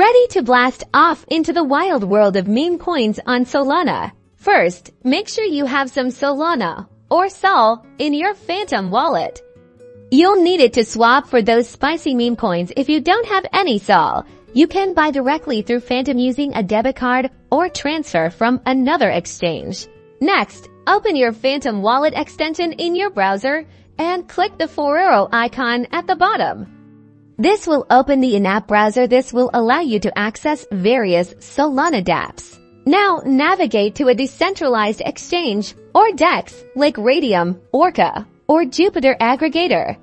Ready to blast off into the wild world of meme coins on Solana? First, make sure you have some Solana, or Sol, in your Phantom wallet. You'll need it to swap for those spicy meme coins. If you don't have any Sol, you can buy directly through Phantom using a debit card or transfer from another exchange. Next, open your Phantom wallet extension in your browser and click the 4 arrow icon at the bottom. This will open the in-app browser. This will allow you to access various Solana dApps. Now navigate to a decentralized exchange or DEX like Raydium, Orca, or Jupiter Aggregator.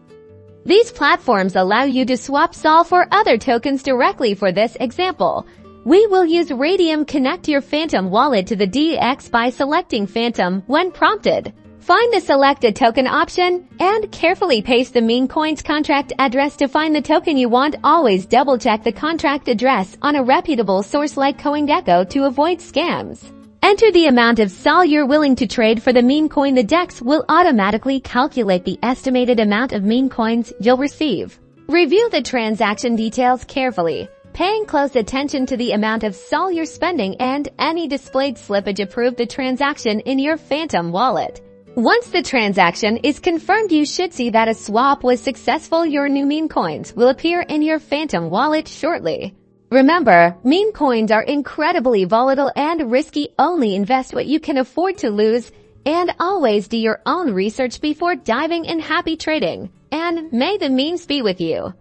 These platforms allow you to swap Sol for other tokens directly. For this example, we will use Raydium. Connect your Phantom wallet to the DEX by selecting Phantom when prompted. Find the selected token option and carefully paste the meme coin's contract address to find the token you want. Always double-check the contract address on a reputable source like CoinGecko to avoid scams. Enter the amount of Sol you're willing to trade for the meme coin. The DEX will automatically calculate the estimated amount of meme coins you'll receive. Review the transaction details carefully, paying close attention to the amount of Sol you're spending and any displayed slippage. Approve the transaction in your Phantom wallet. Once the transaction is confirmed, you should see that a swap was successful. Your new meme coins will appear in your Phantom wallet shortly. Remember, meme coins are incredibly volatile and risky. Only invest what you can afford to lose, and always do your own research before diving in. Happy trading, and may the memes be with you.